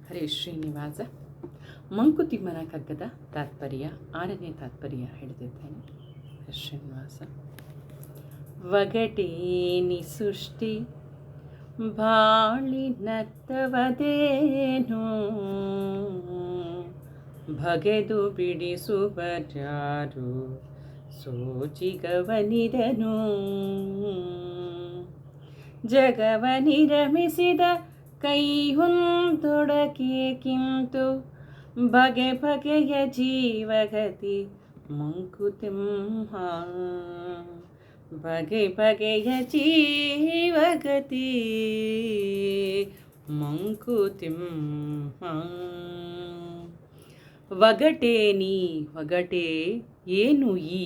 ಹರೇ ಶ್ರೀನಿವಾಸ. ಮಂಕುತಿಮ್ಮನ ಕಗ್ಗದ ತಾತ್ಪರ್ಯ 6ನೇ ತಾತ್ಪರ್ಯ ಹೇಳಿದ್ದೇನೆ. ಶ್ರೀನಿವಾಸ. ಒಗಟೇನಿ ಸೃಷ್ಟಿ ಬಾಳಿನತ್ತವದೇನು, ಬಗೆದು ಬಿಡಿಸುವರ್ಯಾರು ಸೋಜಿಗವನಿದನು. ಜಗವನಿರಮಿಸಿದ ಕೈಯೊಂದೊಡಕೆ ಕಿಂತು ಬಗೆ ಬಗೆಯ ಜೀವಗತಿ ಮಂಕುತಿಮ್ಮ. ಬಗೆ ಬಗೆಯ ಜೀವಗತಿ ಮಂಕುತಿಮ್ಮ. ಒಗಟೆ ಏನು ಈ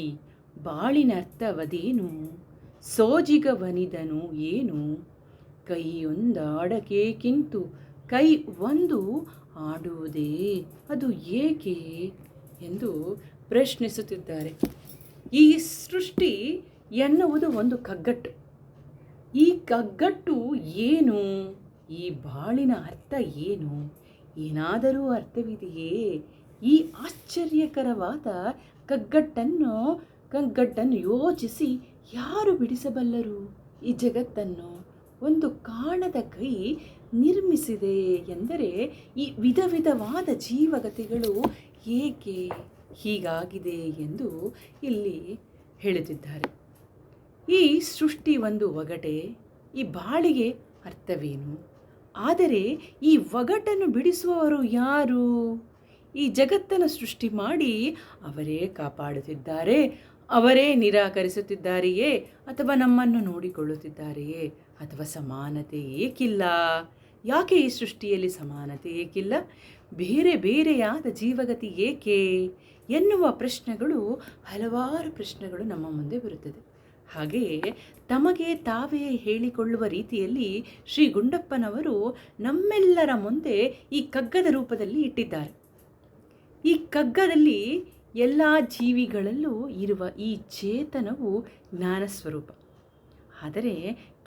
ಬಾಳಿನರ್ಥವದೇನು, ಸೋಜಿಗವನಿದನು ಏನು. ಕೈಯೊಂದಾಡಕೆ ಕಿಂತು ಕೈ ಒಂದು ಆಡುವುದೇ ಅದು ಏಕೆ ಎಂದು ಪ್ರಶ್ನಿಸುತ್ತಿದ್ದಾರೆ. ಈ ಸೃಷ್ಟಿ ಎನ್ನುವುದು ಒಂದು ಕಗ್ಗಟ್ಟು. ಈ ಕಗ್ಗಟ್ಟು ಏನು? ಈ ಬಾಳಿನ ಅರ್ಥ ಏನು? ಏನಾದರೂ ಅರ್ಥವಿದೆಯೇ? ಈ ಆಶ್ಚರ್ಯಕರವಾದ ಕಗ್ಗಟ್ಟನ್ನು ಯೋಚಿಸಿ ಯಾರು ಬಿಡಿಸಬಲ್ಲರು? ಈ ಜಗತ್ತನ್ನು ಒಂದು ಕಾಣದ ಕೈ ನಿರ್ಮಿಸಿದೆ ಎಂದರೆ ಈ ವಿಧ ವಿಧವಾದ ಜೀವಗತಿಗಳು ಏಕೆ ಹೀಗಾಗಿದೆ ಎಂದು ಇಲ್ಲಿ ಹೇಳುತ್ತಿದ್ದಾರೆ. ಈ ಸೃಷ್ಟಿ ಒಂದು ಒಗಟೆ. ಈ ಬಾಳಿಗೆ ಅರ್ಥವೇನು? ಆದರೆ ಈ ಒಗಟನ್ನು ಬಿಡಿಸುವವರು ಯಾರು? ಈ ಜಗತ್ತನ್ನು ಸೃಷ್ಟಿ ಮಾಡಿ ಅವರೇ ಕಾಪಾಡುತ್ತಿದ್ದಾರೆ, ಅವರೇ ನಿರಾಕರಿಸುತ್ತಿದ್ದಾರೆಯೇ, ಅಥವಾ ನಮ್ಮನ್ನು ನೋಡಿಕೊಳ್ಳುತ್ತಿದ್ದಾರೆಯೇ, ಅಥವಾ ಸಮಾನತೆ ಏಕಿಲ್ಲ? ಯಾಕೆ ಈ ಸೃಷ್ಟಿಯಲ್ಲಿ ಸಮಾನತೆ ಏಕಿಲ್ಲ? ಬೇರೆ ಬೇರೆಯಾದ ಜೀವಗತಿ ಏಕೆ ಎನ್ನುವ ಪ್ರಶ್ನೆಗಳು, ಹಲವಾರು ಪ್ರಶ್ನೆಗಳು ನಮ್ಮ ಮುಂದೆ ಬರುತ್ತದೆ. ಹಾಗೆಯೇ ತಮಗೆ ತಾವೇ ಹೇಳಿಕೊಳ್ಳುವ ರೀತಿಯಲ್ಲಿ ಶ್ರೀ ಗುಂಡಪ್ಪನವರು ನಮ್ಮೆಲ್ಲರ ಮುಂದೆ ಈ ಕಗ್ಗದ ರೂಪದಲ್ಲಿ ಇಟ್ಟಿದ್ದಾರೆ. ಈ ಕಗ್ಗದಲ್ಲಿ ಎಲ್ಲ ಜೀವಿಗಳಲ್ಲೂ ಇರುವ ಈ ಚೇತನವು ಜ್ಞಾನ ಸ್ವರೂಪ. ಆದರೆ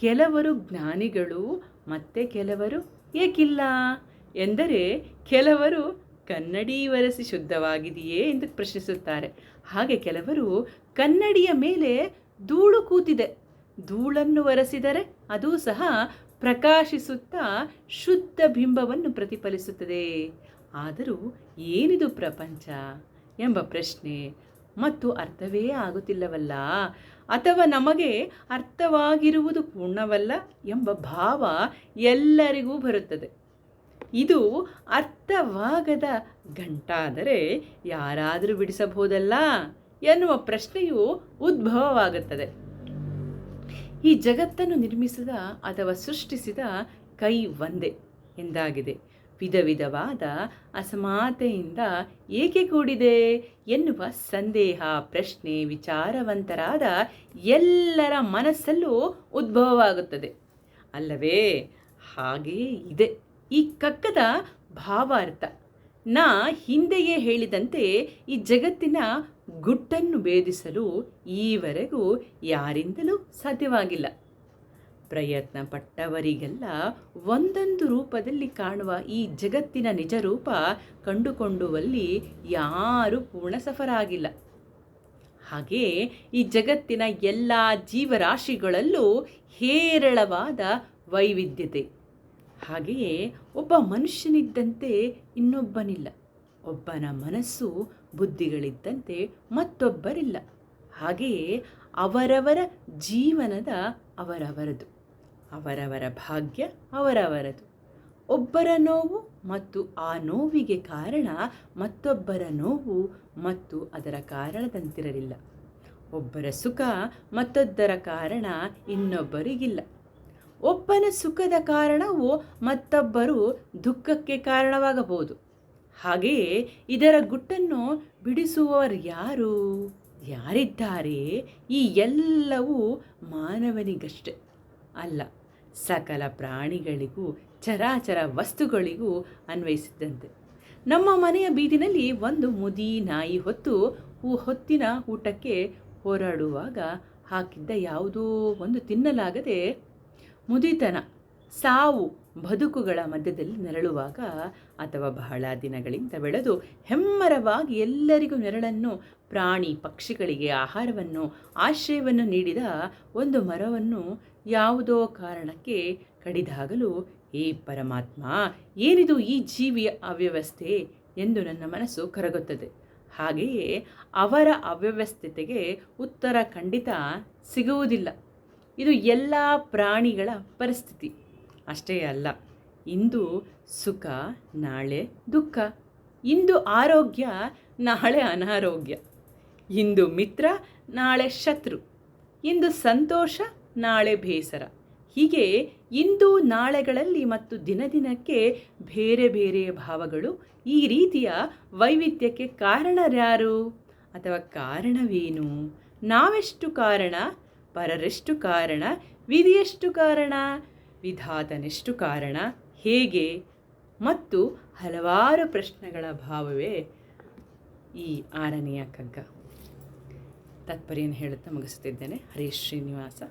ಕೆಲವರು ಜ್ಞಾನಿಗಳು ಮತ್ತು ಕೆಲವರು ಏಕಿಲ್ಲ ಎಂದರೆ ಕೆಲವರು ಕನ್ನಡಿ ಒರೆಸಿ ಶುದ್ಧವಾಗಿದೆಯೇ ಎಂದು ಪ್ರಶ್ನಿಸುತ್ತಾರೆ. ಹಾಗೆ ಕೆಲವರು ಕನ್ನಡಿಯ ಮೇಲೆ ಧೂಳು ಕೂತಿದೆ, ಧೂಳನ್ನು ಒರೆಸಿದರೆ ಅದು ಸಹ ಪ್ರಕಾಶಿಸುತ್ತಾ ಶುದ್ಧ ಬಿಂಬವನ್ನು ಪ್ರತಿಫಲಿಸುತ್ತದೆ. ಆದರೂ ಏನಿದು ಪ್ರಪಂಚ ಎಂಬ ಪ್ರಶ್ನೆ ಮತ್ತು ಅರ್ಥವೇ ಆಗುತ್ತಿಲ್ಲವಲ್ಲ, ಅಥವಾ ನಮಗೆ ಅರ್ಥವಾಗಿರುವುದು ಪೂರ್ಣವಲ್ಲ ಎಂಬ ಭಾವ ಎಲ್ಲರಿಗೂ ಬರುತ್ತದೆ. ಇದು ಅರ್ಥವಾಗದ ಗಂಟಾದರೆ ಯಾರಾದರೂ ಬಿಡಿಸಬಹುದಲ್ಲ ಎನ್ನುವ ಪ್ರಶ್ನೆಯು ಉದ್ಭವವಾಗುತ್ತದೆ. ಈ ಜಗತ್ತನ್ನು ನಿರ್ಮಿಸಿದ ಅಥವಾ ಸೃಷ್ಟಿಸಿದ ಕೈ ಒಂದೇ ಎಂದಾಗಿದೆ. ವಿಧ ವಿಧವಾದ ಅಸಮಾನತೆಯಿಂದ ಏಕೆ ಕೂಡಿದೆ ಎನ್ನುವ ಸಂದೇಹ, ಪ್ರಶ್ನೆ ವಿಚಾರವಂತರಾದ ಎಲ್ಲರ ಮನಸ್ಸಲ್ಲೂ ಉದ್ಭವವಾಗುತ್ತದೆ ಅಲ್ಲವೇ? ಹಾಗೆಯೇ ಇದೆ ಈ ಕಗ್ಗದ ಭಾವಾರ್ಥ. ನಾ ಹಿಂದೆಯೇ ಹೇಳಿದಂತೆ ಈ ಜಗತ್ತಿನ ಗುಟ್ಟನ್ನು ಭೇದಿಸಲು ಈವರೆಗೂ ಯಾರಿಂದಲೂ ಸಾಧ್ಯವಾಗಿಲ್ಲ. ಪ್ರಯತ್ನ ಪಟ್ಟವರಿಗೆಲ್ಲ ಒಂದೊಂದು ರೂಪದಲ್ಲಿ ಕಾಣುವ ಈ ಜಗತ್ತಿನ ನಿಜ ರೂಪ ಕಂಡುಕೊಂಡುವಲ್ಲಿ ಯಾರೂ ಪೂರ್ಣ ಸಫರಾಗಿಲ್ಲ. ಹಾಗೆಯೇ ಈ ಜಗತ್ತಿನ ಎಲ್ಲ ಜೀವರಾಶಿಗಳಲ್ಲೂ ಹೇರಳವಾದ ವೈವಿಧ್ಯತೆ. ಹಾಗೆಯೇ ಒಬ್ಬ ಮನುಷ್ಯನಿದ್ದಂತೆ ಇನ್ನೊಬ್ಬನಿಲ್ಲ, ಒಬ್ಬನ ಮನಸ್ಸು ಬುದ್ಧಿಗಳಿದ್ದಂತೆ ಮತ್ತೊಬ್ಬರಿಲ್ಲ. ಹಾಗೆಯೇ ಅವರವರ ಜೀವನದ ಅವರವರದು, ಅವರವರ ಭಾಗ್ಯ ಅವರವರದು. ಒಬ್ಬರ ನೋವು ಮತ್ತು ಆ ನೋವಿಗೆ ಕಾರಣ ಮತ್ತೊಬ್ಬರ ನೋವು ಮತ್ತು ಅದರ ಕಾರಣದಂತಿರಲಿಲ್ಲ. ಒಬ್ಬರ ಸುಖ ಮತ್ತೊಬ್ಬರ ಕಾರಣ ಇನ್ನೊಬ್ಬರಿಗಿಲ್ಲ. ಒಬ್ಬನ ಸುಖದ ಕಾರಣವು ಮತ್ತೊಬ್ಬರು ದುಃಖಕ್ಕೆ ಕಾರಣವಾಗಬಹುದು. ಹಾಗೆಯೇ ಇದರ ಗುಟ್ಟನ್ನು ಬಿಡಿಸುವವರು ಯಾರಿದ್ದಾರೆ? ಈ ಎಲ್ಲವೂ ಮಾನವನಿಗಷ್ಟೇ ಅಲ್ಲ, ಸಕಲ ಪ್ರಾಣಿಗಳಿಗೂ ಚರಾಚರ ವಸ್ತುಗಳಿಗೂ ಅನ್ವಯಿಸಿದಂತೆ. ನಮ್ಮ ಮನೆಯ ಬೀದಿನಲ್ಲಿ ಒಂದು ಮುದಿ ನಾಯಿ ಹೊತ್ತಿನ ಊಟಕ್ಕೆ ಹೋರಾಡುವಾಗ ಹಾಕಿದ್ದ ಯಾವುದೋ ಒಂದು ತಿನ್ನಲಾಗದೆ ಮುದಿತನ, ಸಾವು ಬದುಕುಗಳ ಮಧ್ಯದಲ್ಲಿ ನೆರಳುವಾಗ ಅಥವಾ ಬಹಳ ದಿನಗಳಿಂದ ಬೆಳೆದು ಹೆಮ್ಮರವಾಗಿ ಎಲ್ಲರಿಗೂ ನೆರಳನ್ನು, ಪ್ರಾಣಿ ಪಕ್ಷಿಗಳಿಗೆ ಆಹಾರವನ್ನು, ಆಶ್ರಯವನ್ನು ನೀಡಿದ ಒಂದು ಮರವನ್ನು ಯಾವುದೋ ಕಾರಣಕ್ಕೆ ಕಡಿದಾಗಲೂ ಏ ಪರಮಾತ್ಮ, ಏನಿದು ಈ ಜೀವಿಯ ಅವ್ಯವಸ್ಥೆ ಎಂದು ನನ್ನ ಮನಸ್ಸು ಕರಗುತ್ತದೆ. ಹಾಗೆಯೇ ಅವರ ಅವ್ಯವಸ್ಥೆಗೆ ಉತ್ತರ ಖಂಡಿತ ಸಿಗುವುದಿಲ್ಲ. ಇದು ಎಲ್ಲ ಪ್ರಾಣಿಗಳ ಪರಿಸ್ಥಿತಿ. ಅಷ್ಟೇ ಅಲ್ಲ, ಇಂದು ಸುಖ ನಾಳೆ ದುಃಖ, ಇಂದು ಆರೋಗ್ಯ ನಾಳೆ ಅನಾರೋಗ್ಯ, ಇಂದು ಮಿತ್ರ ನಾಳೆ ಶತ್ರು, ಇಂದು ಸಂತೋಷ ನಾಳೆ ಬೇಸರ, ಹೀಗೆ ಇಂದು ನಾಳೆಗಳಲ್ಲಿ ಮತ್ತು ದಿನದಿನಕ್ಕೆ ಬೇರೆ ಬೇರೆ ಭಾವಗಳು. ಈ ರೀತಿಯ ವೈವಿಧ್ಯಕ್ಕೆ ಕಾರಣರ್ಯಾರು ಅಥವಾ ಕಾರಣವೇನು? ನಾವೆಷ್ಟು ಕಾರಣ, ಪರರೆಷ್ಟು ಕಾರಣ, ವಿಧಿಯೆಷ್ಟು ಕಾರಣ, ವಿಧಾತನೆಷ್ಟು ಕಾರಣ, ಹೇಗೆ ಮತ್ತು ಹಲವಾರು ಪ್ರಶ್ನೆಗಳ ಭಾವವೇ ಈ 6ನೆಯ ಕಗ್ಗ. ತಾತ್ಪರ್ಯವನ್ನು ಹೇಳುತ್ತಾ ಮುಗಿಸುತ್ತಿದ್ದೇನೆ. ಹರೀಶ್ ಶ್ರೀನಿವಾಸ.